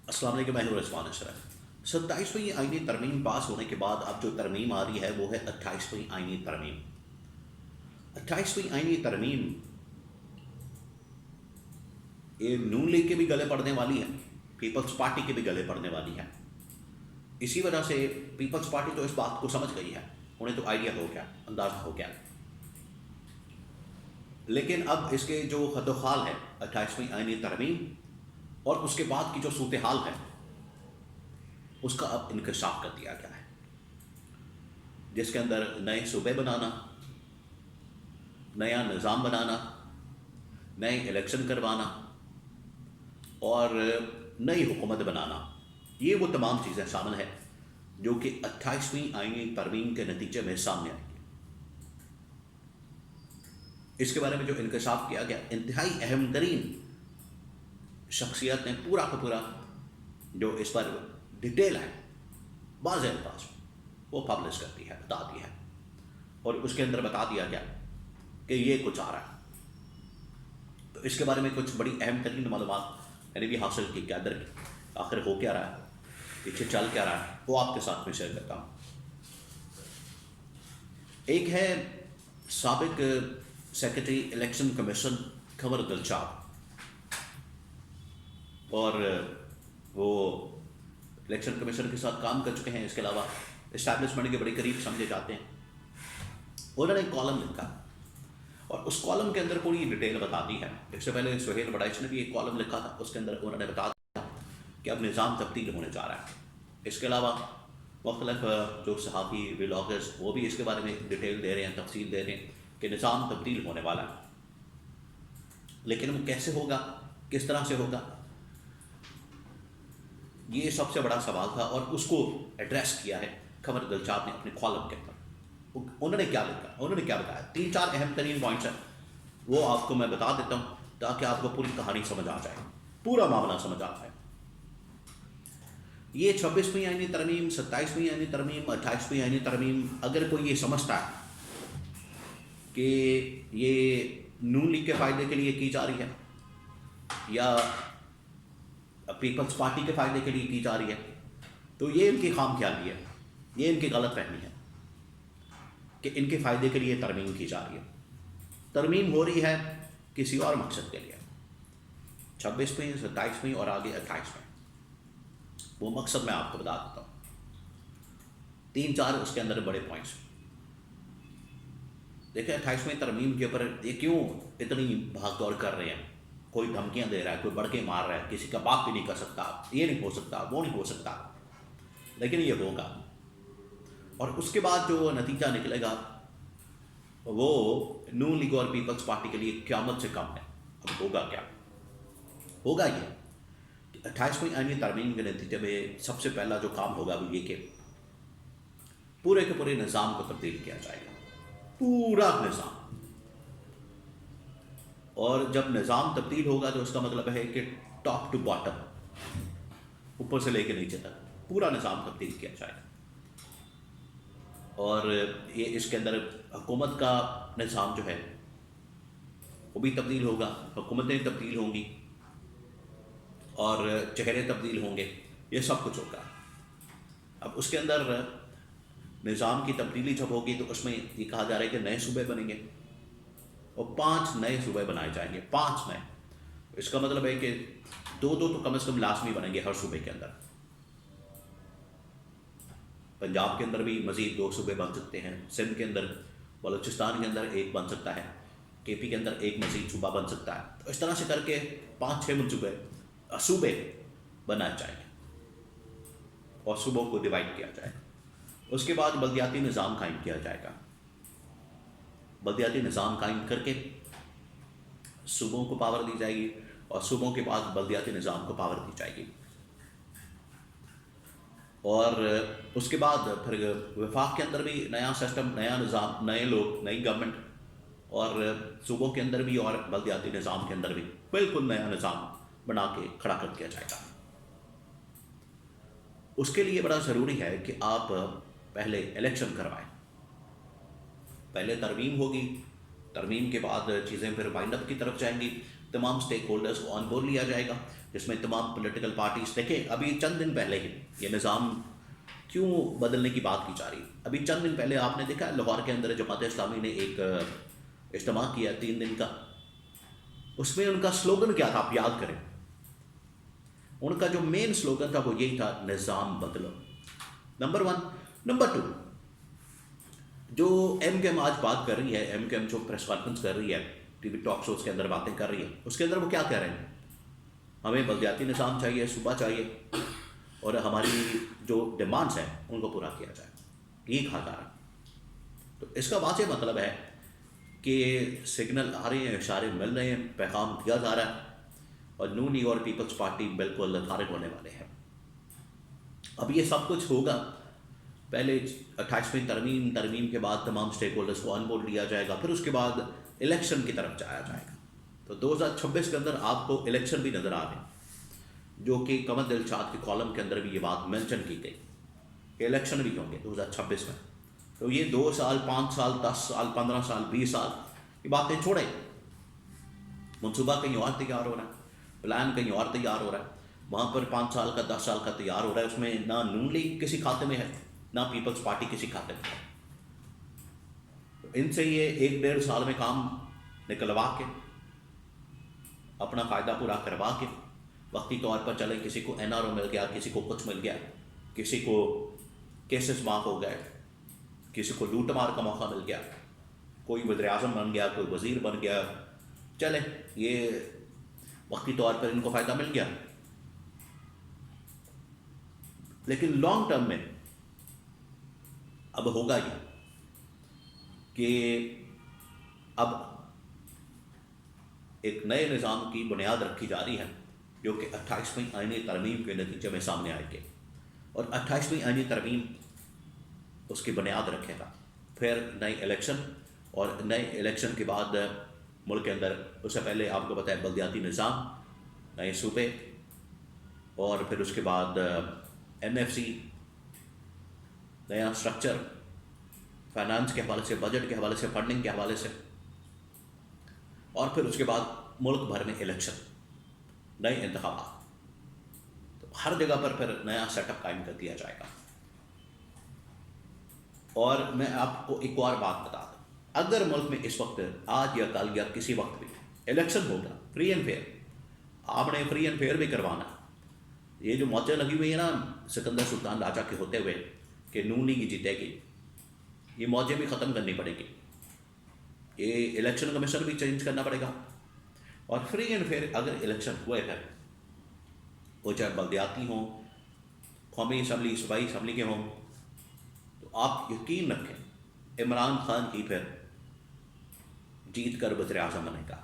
السلام علیکم، میں ہوں رضوان اشرف۔ 27ویں آئینی ترمیم پاس ہونے کے بعد اب جو ترمیم آ رہی ہے وہ ہے 28ویں آئینی ترمیم۔ 28ویں آئینی ترمیم یہ نون لیگ کے بھی گلے پڑنے والی ہے، پیپلز پارٹی کے بھی گلے پڑنے والی ہے۔ اسی وجہ سے پیپلز پارٹی تو اس بات کو سمجھ گئی ہے، انہیں تو آئیڈیا ہو گیا، اندازہ ہو گیا، لیکن اب اس کے جو خط و خال ہے 28ویں آئینی ترمیم اور اس کے بعد کی جو صورتحال ہے اس کا اب انکشاف کر دیا گیا ہے، جس کے اندر نئے صوبے بنانا، نیا نظام بنانا، نئے الیکشن کروانا اور نئی حکومت بنانا، یہ وہ تمام چیزیں شامل ہیں جو کہ 28ویں آئینی ترمیم کے نتیجے میں سامنے آئیں گی۔ اس کے بارے میں جو انکشاف کیا گیا، انتہائی اہم ترین شخصیت نے پورا کا پورا جو اس پر ڈیٹیل ہے واضح الفاظ وہ پبلش کر دی ہے، بتا دی ہے، اور اس کے اندر بتا دیا گیا کہ یہ کچھ آ رہا ہے۔ تو اس کے بارے میں کچھ بڑی اہم ترین معلومات بھی حاصل کی کہ ادھر آخر ہو کیا رہا ہے، پیچھے چل کیا رہا ہے، وہ آپ کے ساتھ میں شیئر کرتا ہوں۔ ایک ہے سابق سیکرٹری الیکشن کمیشن کنور دلشاد، اور وہ الیکشن کمیشن کے ساتھ کام کر چکے ہیں، اس کے علاوہ اسٹیبلشمنٹ کے بڑے قریب سمجھے جاتے ہیں۔ انہوں نے ایک کالم لکھا اور اس کالم کے اندر پوری ڈیٹیل بتا دی ہے۔ اس سے پہلے سہیل وڈائچ نے بھی ایک کالم لکھا تھا، اس کے اندر انہوں نے بتا دیا کہ اب نظام تبدیل ہونے جا رہا ہے۔ اس کے علاوہ مختلف جو صحافی ولاگرز وہ بھی اس کے بارے میں ڈیٹیل دے رہے ہیں، تفصیل دے رہے ہیں کہ نظام تبدیل ہونے والا ہے، لیکن وہ کیسے ہوگا، کس طرح سے ہوگا، یہ سب سے بڑا سوال تھا، اور اس کو ایڈریس کیا ہے کنور دلشاد نے اپنے کالم کے اندر۔ انہوں نے کیا لکھا، انہوں نے کیا بتایا، 3-4 اہم ترین پوائنٹس ہیں، وہ آپ کو میں بتا دیتا ہوں تاکہ آپ کو پوری کہانی سمجھ آ جائے، پورا معاملہ سمجھ آ جائے۔ یہ 26ویں آئینی ترمیم، 27ویں آئینی ترمیم، 28ویں آئینی ترمیم، اگر کوئی یہ سمجھتا ہے کہ یہ نون لیگ کے فائدے کے لیے کی جا رہی ہے یا پیپلز پارٹی کے فائدے کے لیے کی جا رہی ہے، تو یہ ان کی خام خیالی ہے، یہ ان کی غلط فہمی ہے کہ ان کے فائدے کے لیے ترمیم کی جا رہی ہے۔ ترمیم ہو رہی ہے کسی اور مقصد کے لیے، 26ویں، 27ویں اور آگے 28ویں۔ وہ مقصد میں آپ کو بتا دیتا ہوں، 3-4 اس کے اندر بڑے پوائنٹس۔ دیکھیں 28ویں ترمیم کے اوپر یہ کیوں اتنی بھاگ دوڑ کر رہے ہیں، کوئی دھمکیاں دے رہا ہے، کوئی بڑکے مار رہا ہے، کسی کا باپ بھی نہیں کر سکتا، یہ نہیں ہو سکتا، وہ نہیں ہو سکتا، لیکن یہ ہوگا، اور اس کے بعد جو نتیجہ نکلے گا وہ نون لیگ اور پیپلز پارٹی کے لیے قیامت سے کم ہے۔ اب ہوگا کیا؟ ہوگا یہ کہ 28ویں آئینی ترمیم کے نتیجے میں سب سے پہلا جو کام ہوگا وہ یہ کہ پورے کے پورے نظام کو تبدیل کیا جائے گا، پورا نظام۔ اور جب نظام تبدیل ہوگا تو اس کا مطلب ہے کہ ٹاپ ٹو باٹم، اوپر سے لے کے نیچے تک پورا نظام تبدیل کیا جائے گا، اور یہ اس کے اندر حکومت کا نظام جو ہے وہ بھی تبدیل ہوگا، حکومتیں تبدیل ہوں گی اور چہرے تبدیل ہوں گے، یہ سب کچھ ہوگا۔ اب اس کے اندر نظام کی تبدیلی جب ہوگی تو اس میں یہ کہا جا رہا ہے کہ نئے صوبے بنیں گے اور 5 نئے صوبے بنائے جائیں گے، 5 نئے۔ اس کا مطلب ہے کہ 2 تو کم از کم لازمی بنیں گے ہر صوبے کے اندر۔ پنجاب کے اندر بھی مزید 2 صوبے بن سکتے ہیں، سندھ کے اندر، بلوچستان کے اندر 1 بن سکتا ہے، کے پی کے اندر 1 مزید صوبہ بن سکتا ہے۔ تو اس طرح سے کر کے 5-6 صوبے بنائے جائیں گے اور صوبوں کو ڈیوائڈ کیا جائے گا۔ اس کے بعد بلدیاتی نظام قائم کیا جائے گا، بلدیاتی نظام قائم کر کے صوبوں کو پاور دی جائے گی، اور صوبوں کے بعد بلدیاتی نظام کو پاور دی جائے گی، اور اس کے بعد پھر وفاق کے اندر بھی نیا سسٹم، نیا نظام، نئے لوگ، نئی گورنمنٹ، اور صوبوں کے اندر بھی اور بلدیاتی نظام کے اندر بھی بالکل نیا نظام بنا کے کھڑا کر دیا جائے گا۔ اس کے لیے بڑا ضروری ہے کہ آپ پہلے الیکشن کروائیں، پہلے ترمیم ہوگی، ترمیم کے بعد چیزیں پھر وائنڈ اپ کی طرف جائیں گی، تمام اسٹیک ہولڈرز کو آن بورڈ لیا جائے گا، جس میں تمام پولیٹیکل پارٹیز. دیکھیں ابھی چند دن پہلے ہی یہ نظام کیوں بدلنے کی بات کی جا رہی ہے. ابھی چند دن پہلے آپ نے دیکھا لاہور کے اندر جماعت اسلامی نے ایک اجتماع کیا 3 دن کا. اس میں ان کا سلوگن کیا تھا آپ یاد کریں. ان کا جو مین سلوگن تھا وہ یہی تھا، نظام بدلو. نمبر 1. نمبر 2، جو ایم کے ایم آج بات کر رہی ہے، ایم کے ایم جو پریس کانفرنس کر رہی ہے، ٹی وی ٹاک شوز کے اندر باتیں کر رہی ہے، اس کے اندر وہ کیا کہہ رہے ہیں؟ ہمیں بلدیاتی نظام چاہیے، صوبہ چاہیے، اور ہماری جو ڈیمانڈس ہیں ان کو پورا کیا جائے. یہ کہا جا رہا ہے. تو اس کا واضح مطلب ہے کہ سگنل آ رہے ہیں، اشارے مل رہے ہیں، پیغام دیا جا رہا ہے، اور نون لیگ اور پیپلز پارٹی بالکل خارج ہونے والے ہیں. اب یہ سب کچھ ہوگا پہلے 28ویں ترمیم کے بعد تمام اسٹیک ہولڈرز کو آن بورڈ لیا جائے گا، پھر اس کے بعد الیکشن کی طرف جایا جائے گا. تو 2026 کے اندر آپ کو الیکشن بھی نظر آ رہے ہیں، جو کہ قمر دلشاد کے کالم کے اندر بھی یہ بات مینشن کی گئی کہ الیکشن بھی ہوں گے 2026 میں. تو یہ 2 سال 5 سال 10 سال 15 سال 20 سال یہ باتیں چھوڑیں. منصوبہ کہیں اور تیار ہو رہا ہے، پلان کہیں اور تیار ہو رہا ہے. وہاں پر 5 سال کا 10 سال کا تیار ہو رہا ہے، اس میں نہ نون لیگ کسی کھاتے میں ہے، نہ پیپلز پارٹی کسی کھاتے میں ہے. ان سے یہ 1-1.5 سال میں کام نکلوا کے اپنا فائدہ پورا کروا کے وقتی طور پر چلیں. کسی کو این آر او مل گیا، کسی کو کچھ مل گیا، کسی کو کیسز معاف ہو گئے، کسی کو لوٹ مار کا موقع مل گیا، کوئی وزیر اعظم بن گیا، کوئی وزیر بن گیا. چلے یہ وقتی طور پر ان کو فائدہ مل گیا، لیکن لانگ ٹرم میں اب ہوگا یہ کہ اب ایک نئے نظام کی بنیاد رکھی جا رہی ہے، جو کہ 28ویں آئینی ترمیم کے نتیجے میں سامنے آئے گی. اور 28ویں آئینی ترمیم اس کی بنیاد رکھے گا. پھر نئے الیکشن، اور نئے الیکشن کے بعد ملک کے اندر، اس سے پہلے آپ کو پتہ ہے بلدیاتی نظام، نئے صوبے، اور پھر اس کے بعد این ایف سی، نیا اسٹرکچر فائنانس کے حوالے سے، بجٹ کے حوالے سے، فنڈنگ کے حوالے سے، اور پھر اس کے بعد ملک بھر میں الیکشن، نئے انتخابات. تو ہر جگہ پر پھر نیا سیٹ اپ قائم کر دیا جائے گا. اور میں آپ کو ایک اور بات بتا دوں، اگر ملک میں اس وقت آج یا کل یا کسی وقت بھی الیکشن ہوگا فری اینڈ فیئر، آپ نے فری اینڈ فیئر بھی کروانا. یہ جو موجیں لگی ہوئی ہیں نا سکندر سلطان راجہ کے ہوتے ہوئے کہ نون لیگ جیتے گی، یہ موجیں بھی ختم کرنی پڑے گی. یہ الیکشن کمیشن بھی چینج کرنا پڑے گا. اور فری اینڈ فیئر اگر الیکشن ہوئے گا، وہ چاہے بلدیاتی ہوں، قومی اسمبلی، صوبائی اسمبلی کے ہوں، تو آپ یقین رکھیں عمران خان کی پھر جیت کر وزیر اعظم بنے گا.